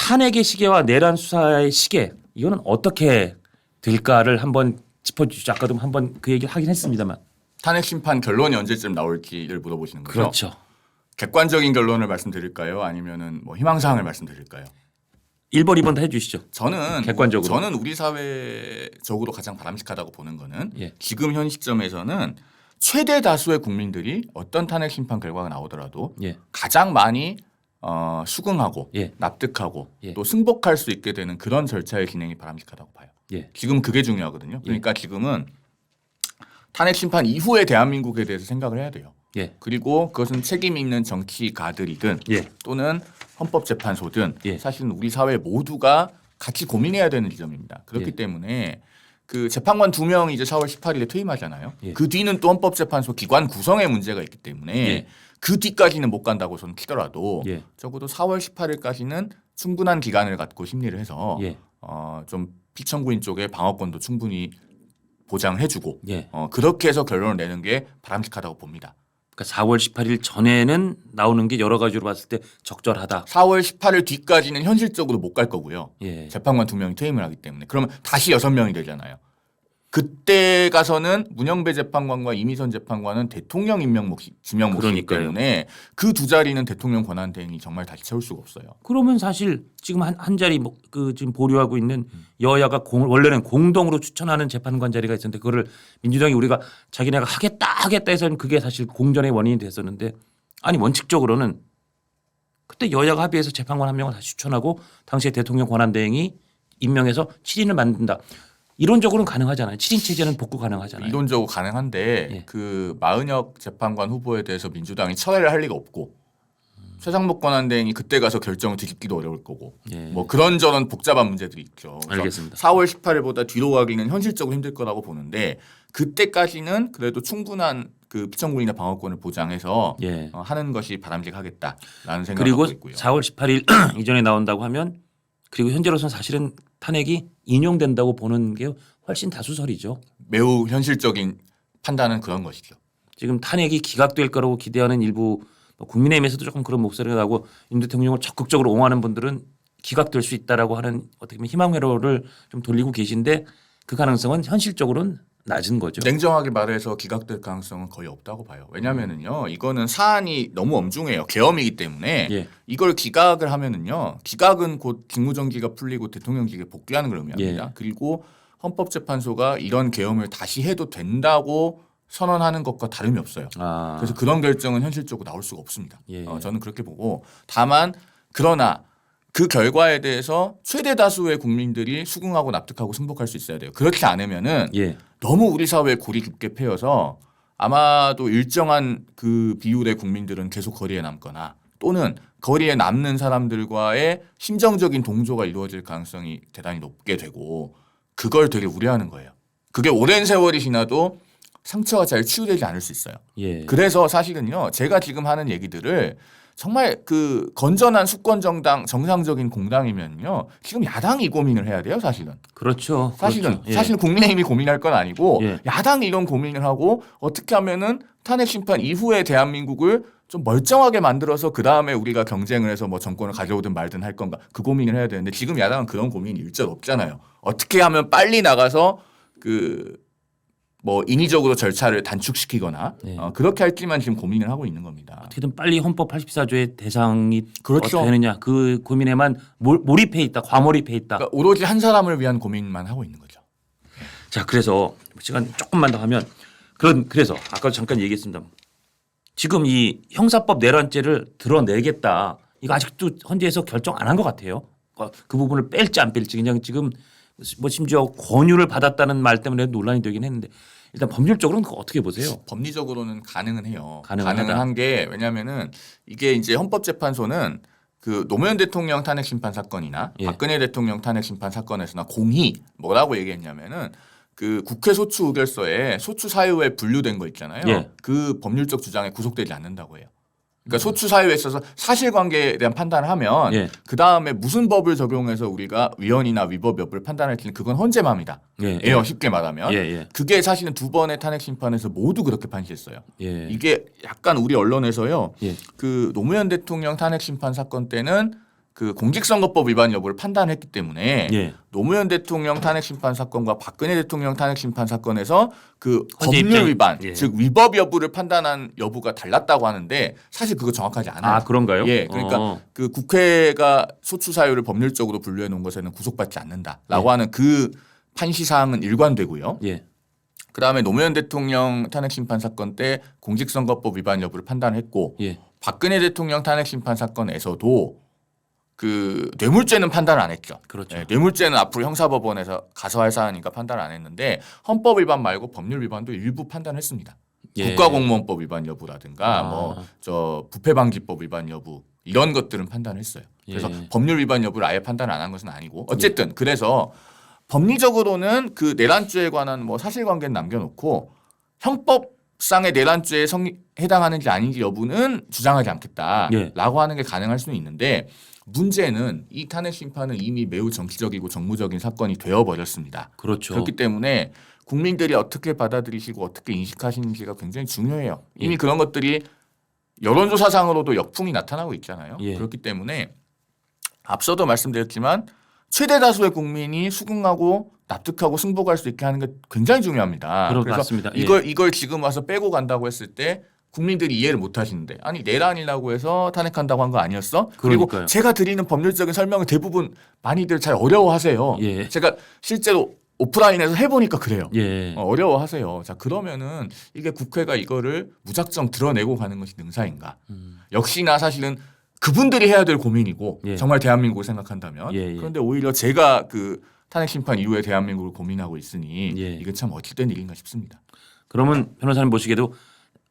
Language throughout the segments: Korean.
탄핵의 시계와 내란 수사의 시계 이거는 어떻게 될까를 한번 짚어주시죠. 아까도 한번 그 얘기를 하긴 했습니다만. 탄핵 심판 결론이 언제쯤 나올지를 물어보시는 거죠. 그렇죠. 객관적인 결론을 말씀드릴까요? 아니면은 뭐 희망사항을 말씀드릴까요? 1번, 2번 다 해주시죠. 저는 객관적으로. 저는 우리 사회적으로 가장 바람직하다고 보는 거는 예. 지금 현 시점에서는 최대 다수의 국민들이 어떤 탄핵 심판 결과가 나오더라도 예. 가장 많이 수긍하고 예. 납득하고 예. 또 승복할 수 있게 되는 그런 절차의 진행이 바람직하다고 봐요. 예. 지금 그게 중요하거든요. 그러니까 지금은 탄핵 심판 이후의 대한민국에 대해서 생각을 해야 돼요. 예. 그리고 그것은 책임 있는 정치가들이든 예. 또는 헌법재판소든 예. 사실은 우리 사회 모두가 같이 고민해야 되는 지점입니다. 그렇기 예. 때문에 그 재판관 2명이 이제 4월 18일에 퇴임하잖아요. 예. 그 뒤는 또 헌법재판소 기관 구성에 문제가 있기 때문에 예. 그 뒤까지는 못 간다고 저는 치더라도 예. 적어도 4월 18일까지는 충분한 기간을 갖고 심리를 해서 예. 좀 피청구인 쪽에 방어권도 충분히 보장해주고 예. 그렇게 해서 결론을 내는 게 바람직하다고 봅니다. 그러니까 4월 18일 전에는 나오는 게 여러 가지로 봤을 때 적절하다. 4월 18일 뒤까지는 현실적으로 못 갈 거고요. 예. 재판관 2명이 퇴임을 하기 때문에 그러면 다시 6명이 되잖아요. 그때 가서는 문영배 재판관과 이미선 재판관은 대통령 임명 몫이 지명 몫이기 그러니까요. 때문에 그 두 자리는 대통령 권한 대행이 정말 다시 채울 수가 없어요. 그러면 사실 지금 한 자리 그 지금 보류하고 있는 여야가 원래는 공동으로 추천하는 재판관 자리가 있었는데 그거를 민주당이 우리가 자기네가 하겠다 해서는 그게 사실 공전의 원인이 됐었는데 아니 원칙적으로는 그때 여야가 합의해서 재판관 한 명을 다시 추천하고 당시에 대통령 권한 대행이 임명해서 7인을 만든다. 이론적으로는 가능하잖아요. 7인 체제는 복구 가능하잖아요. 이론적으로 가능한데 예. 그 마은혁 재판관 후보에 대해서 민주당이 철회를 할 리가 없고 최상목 권한대행이 그때 가서 결정을 뒤집기도 어려울 거고 예. 뭐 그런저런 복잡한 문제들이 있죠. 그래서 알겠습니다. 4월 18일보다 뒤로 가기는 현실적으로 힘들 거라고 보는데 그때까지는 그래도 충분한 그 피청구인의 방어권을 보장해서 예. 하는 것이 바람직하겠다라는 생각을 그리고 하고 있고요. 4월 18일 이전에 나온다고 하면 그리고 현재로서는 사실은 탄핵이 인용된다고 보는 게 훨씬 다수설이죠. 매우 현실적인 판단은 그런 것이죠. 지금 탄핵이 기각될 거라고 기대하는 일부 국민의힘에서도 조금 그런 목소리가 나고 윤 대통령을 적극적으로 옹호하는 분들은 기각될 수 있다라고 하는 어떻게 보면 희망 회로를 좀 돌리고 계신데 그 가능성은 현실적으로는 낮은 거죠. 냉정하게 말해서 기각될 가능성은 거의 없다고 봐요. 왜냐하면은요, 이거는 사안이 너무 엄중해요. 계엄이기 때문에 예. 이걸 기각을 하면은요, 기각은 곧 직무정지가 풀리고 대통령직에 복귀하는 걸 의미합니다. 예. 그리고 헌법재판소가 이런 계엄을 다시 해도 된다고 선언하는 것과 다름이 없어요. 아. 그래서 그런 결정은 현실적으로 나올 수가 없습니다. 예. 저는 그렇게 보고 다만 그러나 그 결과에 대해서 최대 다수의 국민들이 수긍하고 납득하고 승복할 수 있어야 돼요. 그렇지 않으면은 예. 너무 우리 사회에 골이 깊게 패여서 아마도 일정한 그 비율의 국민들은 계속 거리에 남거나 또는 거리에 남는 사람들과의 심정적인 동조가 이루어질 가능성이 대단히 높게 되고 그걸 되게 우려하는 거예요. 그게 오랜 세월이 지나도 상처가 잘 치유되지 않을 수 있어요. 예. 그래서 사실은요, 제가 지금 하는 얘기들을 정말 그 건전한 수권 정당 정상적인 공당이면요, 지금 야당이 이 고민을 해야 돼요, 사실은. 그렇죠. 사실은 그렇죠. 예. 사실은 국민의힘이 고민할 건 아니고 예. 야당이 이런 고민을 하고 어떻게 하면은 탄핵 심판 이후에 대한민국을 좀 멀쩡하게 만들어서 그 다음에 우리가 경쟁을 해서 뭐 정권을 가져오든 말든 할 건가 그 고민을 해야 되는데 지금 야당은 그런 고민이 일절 없잖아요. 어떻게 하면 빨리 나가서 그 뭐 인위적으로 절차를 단축시키거나 예. 그렇게 할지만 지금 고민을 하고 있는 겁니다. 어떻게든 빨리 헌법 84조의 대상이 그렇죠. 되느냐 그 고민에만 몰입해 있다, 과몰입해 있다. 그러니까 오로지 한 사람을 위한 고민만 하고 있는 거죠. 자, 그래서 시간 조금만 더 하면 그래서 아까도 잠깐 얘기했습니다. 지금 이 형사법 내란죄를 드러내겠다. 이거 아직도 헌재에서 결정 안 한 것 같아요. 그 부분을 뺄지 안 뺄지 그냥 지금 뭐 심지어 권유를 받았다는 말 때문에 논란이 되긴 했는데 일단 법률적으로는 그거 어떻게 보세요? 법리적으로는 가능은 해요. 가능하다. 가능은 한 게 왜냐하면은 이게 이제 헌법재판소는 그 노무현 대통령 탄핵 심판 사건이나 예. 박근혜 대통령 탄핵 심판 사건에서나 공히 뭐라고 얘기했냐면은 그 국회 소추 의결서에 소추 사유에 분류된 거 있잖아요. 예. 그 법률적 주장에 구속되지 않는다고 해요. 그러니까 소추 사유에 있어서 사실관계에 대한 판단을 하면 예. 그 다음에 무슨 법을 적용해서 우리가 위헌이나 위법 여부를 판단할지는 그건 헌재 맘이다. 예. 예요, 쉽게 말하면. 예. 그게 사실은 두 번의 탄핵 심판에서 모두 그렇게 판시했어요. 예. 이게 약간 우리 언론에서요. 예. 그 노무현 대통령 탄핵 심판 사건 때는 그 공직선거법 위반 여부를 판단했기 때문에 예. 노무현 대통령 탄핵 심판 사건과 박근혜 대통령 탄핵 심판 사건에서 그 헌재 법률 입장- 위반, 예. 즉 위법 여부를 판단한 여부가 달랐다고 하는데 사실 그거 정확하지 않아요. 아 그런가요? 예, 그러니까 그 국회가 소추 사유를 법률적으로 분류해 놓은 것에는 구속받지 않는다라고 예. 하는 그 판시 사항은 일관되고요. 예. 그다음에 노무현 대통령 탄핵 심판 사건 때 공직선거법 위반 여부를 판단했고 예. 박근혜 대통령 탄핵 심판 사건에서도 그 뇌물죄는 판단을 안 했죠. 그렇죠. 네, 뇌물죄는 앞으로 형사법원에서 가서할 사안이니까 판단을 안 했는데 헌법 위반 말고 법률 위반도 일부 판단했습니다. 예. 국가공무원법 위반 여부라든가 아. 뭐 저 부패방지법 위반 여부 이런 것들은 판단했어요. 그래서 예. 법률 위반 여부를 아예 판단 안 한 것은 아니고 어쨌든 그래서 법리적으로는 그 내란죄에 관한 뭐 사실관계는 남겨놓고 형법상의 내란죄에 해당하는지 아닌지 여부는 주장하지 않겠다라고 예. 하는 게 가능할 수는 있는데 문제는 이 탄핵 심판은 이미 매우 정치적이고 정무적인 사건이 되어버렸습니다. 그렇죠. 그렇기 때문에 국민들이 어떻게 받아들이시고 어떻게 인식하시는지가 굉장히 중요해요. 이미 예. 그런 것들이 여론조사상으로도 역풍이 나타나고 있잖아요. 예. 그렇기 때문에 앞서도 말씀드렸지만 최대 다수의 국민이 수긍하고 납득하고 승복할 수 있게 하는 게 굉장히 중요합니다. 그래서 맞습니다. 예. 이걸 지금 와서 빼고 간다고 했을 때 국민들이 이해를 못 하시는데 아니 내란이라고 해서 탄핵한다고 한 거 아니었어? 그리고 그러니까요. 제가 드리는 법률적인 설명을 대부분 많이들 잘 어려워하세요. 예. 제가 실제로 오프라인에서 해보니까 그래요. 예. 어려워하세요. 자 그러면은 이게 국회가 이거를 무작정 드러내고 가는 것이 능사인가? 역시나 사실은 그분들이 해야 될 고민이고 예. 정말 대한민국을 생각한다면 예, 예. 그런데 오히려 제가 그 탄핵 심판 이후에 대한민국을 고민하고 있으니 예. 이게 참 어찌된 일인가 싶습니다. 그러면 변호사님 보시기에도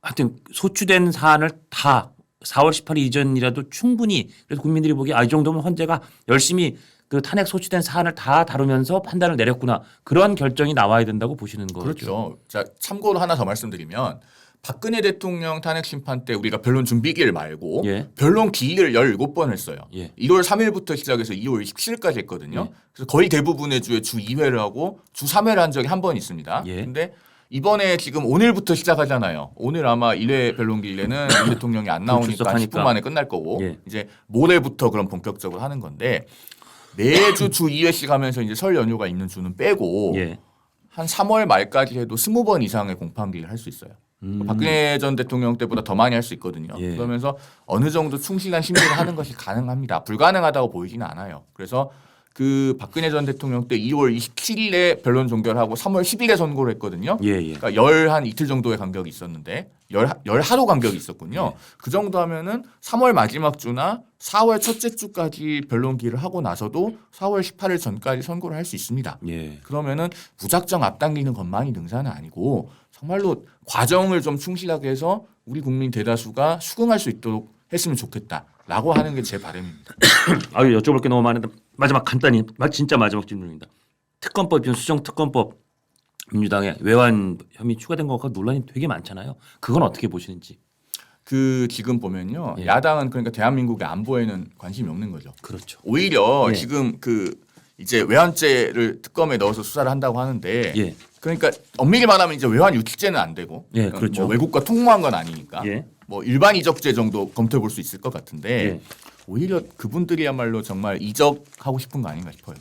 하여튼 소추된 사안을 다 4월 18일 이전이라도 충분히 그래서 국민들이 보기에 이 정도면 헌재가 열심히 그 탄핵 소추된 사안을 다 다루면서 판단을 내렸구나. 그런 결정이 나와야 된다고 보시는 거죠. 그렇죠. 자 참고로 하나 더 말씀드리면 박근혜 대통령 탄핵 심판 때 우리가 변론 준비기일 말고 예. 변론 기일을 17번 했어요. 예. 1월 3일부터 시작해서 2월 27일까지 했거든요. 예. 그래서 거의 대부분의 주에 주 2회를 하고 주 3회를 한 적이 한 번 있습니다. 예. 근데 이번에 지금 오늘부터 시작하잖아요. 오늘 아마 1회 변론기일에는 윤 대통령이 안 나오니까 출석하니까. 10분 만에 끝날 거고 예. 이제 모레부터 그럼 본격적으로 하는 건데 매주 주 2회씩 하면서 이제 설 연휴가 있는 주는 빼고 예. 한 3월 말까지 해도 20번 이상의 공판기를 할 수 있어요. 박근혜 전 대통령 때보다 더 많이 할 수 있거든요. 예. 그러면서 어느 정도 충실한 심리를 하는 것이 가능합니다. 불가능하다고 보이지는 않아요. 그래서 그 박근혜 전 대통령 때 2월 27일에 변론 종결하고 3월 10일에 선고를 했거든요. 예, 예. 그러니까 열 한 이틀 정도의 간격이 있었는데 열 하루 간격이 있었군요. 예. 그 정도 하면은 3월 마지막 주나 4월 첫째 주까지 변론기를 하고 나서도 4월 18일 전까지 선고를 할 수 있습니다. 예. 그러면은 무작정 앞당기는 것만이 능사는 아니고 정말로 과정을 좀 충실하게 해서 우리 국민 대다수가 수긍할 수 있도록 했으면 좋겠다라고 하는 게 제 바람입니다. 아유 여쭤볼 게 너무 많은데 마지막 간단히 진짜 마지막 질문입니다. 특검법 수정 특검법 민주당에 외환 혐의 추가된 것과 논란이 되게 많잖아요. 그건 어떻게 보시는지. 그 지금 보면요, 예. 야당은 그러니까 대한민국의 안보에는 관심이 없는 거죠. 그렇죠. 오히려 예. 지금 그 이제 외환죄를 특검에 넣어서 수사를 한다고 하는데, 예. 그러니까 엄밀히 말하면 이제 외환 유치죄는 안 되고, 예, 그렇죠. 뭐 외국과 통모한 건 아니니까, 예. 뭐 일반 이적죄 정도 검토해 볼 수 있을 것 같은데, 예. 오히려 그분들이야말로 정말 이적하고 싶은 거 아닌가 싶어요.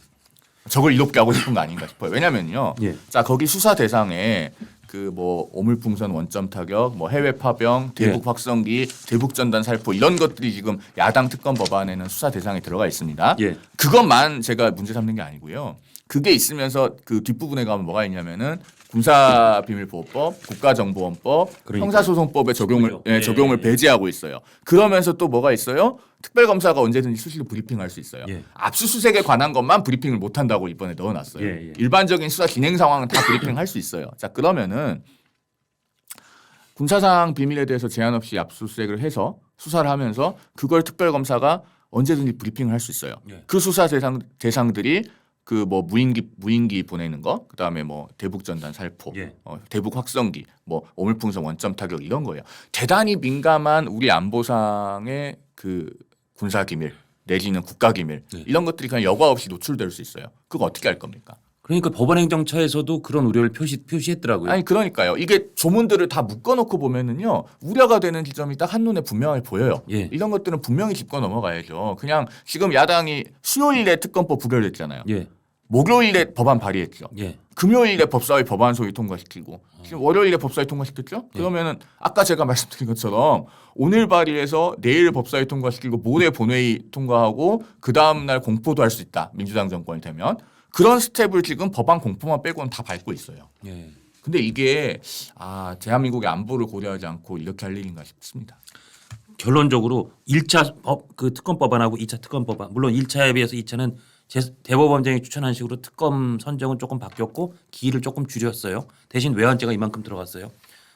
적을 이롭게 하고 싶은 거 아닌가 싶어요. 왜냐면요, 예. 자 거기 수사 대상에 그 뭐 오물풍선 원점 타격, 뭐 해외 파병, 대북 예. 확성기, 대북 전단 살포 이런 것들이 지금 야당 특검 법안에는 수사 대상에 들어가 있습니다. 예. 그것만 제가 문제 삼는 게 아니고요. 그게 있으면서 그 뒷부분에 가면 뭐가 있냐면은 군사비밀보호법, 국가정보원법, 그러니까요. 형사소송법의 적용을 그렇죠. 예, 예. 적용을 배제하고 있어요. 그러면서 또 뭐가 있어요? 특별검사가 언제든지 수시로 브리핑할 수 있어요. 예. 압수수색에 관한 것만 브리핑을 못 한다고 이번에 넣어놨어요. 예, 예. 일반적인 수사 진행 상황은 다 브리핑할 수 있어요. 자 그러면은 군사상 비밀에 대해서 제한 없이 압수수색을 해서 수사를 하면서 그걸 특별검사가 언제든지 브리핑을 할 수 있어요. 예. 그 수사 대상들이 그 뭐 무인기 보내는 거, 그다음에 뭐 대북 전단 살포, 예. 대북 확성기, 뭐 오물풍선 원점 타격 이런 거예요. 대단히 민감한 우리 안보상의 그 군사 기밀 내지는 국가 기밀 예. 이런 것들이 그냥 여과 없이 노출될 수 있어요. 그거 어떻게 할 겁니까? 그러니까 법원행정처에서도 그런 우려를 표시했더라고요. 아니 그러니까요. 이게 조문들을 다 묶어놓고 보면은요 우려가 되는 지점이 딱 한눈에 분명히 보여요. 예. 이런 것들은 분명히 짚고 넘어가야죠. 그냥 지금 야당이 수요일에 특검법 부결됐잖아요. 예. 목요일에 법안 발의했죠. 예. 금요일에 법사위 법안 소위 통과시키고 지금 월요일에 법사위 통과시켰죠. 그러면은 아까 제가 말씀드린 것처럼 오늘 발의해서 내일 법사위 통과시키고 모레 본회의 통과하고 그 다음 날 공포도 할 수 있다. 민주당 정권이 되면 그런 스텝을 지금 법안 공포만 빼고는 다 밟고 있어요. 예. 근데 이게 대한민국의 안보를 고려하지 않고 이렇게 할 일인가 싶습니다. 결론적으로 1차 그 특검 법안하고 2차 특검 법안 물론 1차에 비해서 2차는 대법원장이 추천한 식으로 특검 선정은 조금 바뀌었고 기일을 조금 줄였어요. 대신 외환죄가 이만큼 들어갔어요.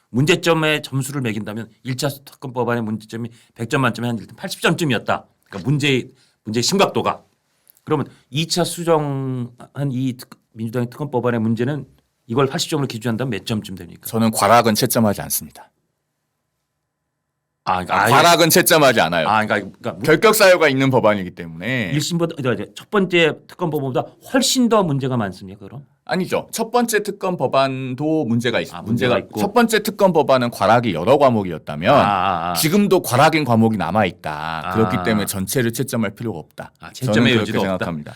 문제점에 점수를 매긴다면 1차 특검 법안의 문제점이 100점 만점에 한 80점쯤이었다. 그러니까 문제의 심각도가. 그러면 2차 수정한 이 민주당의 특검 법안의 문제는 이걸 80점으로 기준한다면 몇 점쯤 됩니까? 저는 과락은 채점하지 않습니다. 그러니까 과락은 채점하지 않아요. 그러니까 결격 사유가 있는 법안이기 때문에 1심보다 첫 번째 특검 법안보다 훨씬 더 문제가 많습니까? 그럼? 아니죠. 첫 번째 특검 법안도 문제가 있습니다. 문제가 있고. 첫 번째 특검 법안은 과락이 여러 과목이었다면 지금도 과락인 과목이 남아 있다. 그렇기 때문에 전체를 채점할 필요가 없다. 채점의 저는 여지도 그렇게 없다. 생각합니다.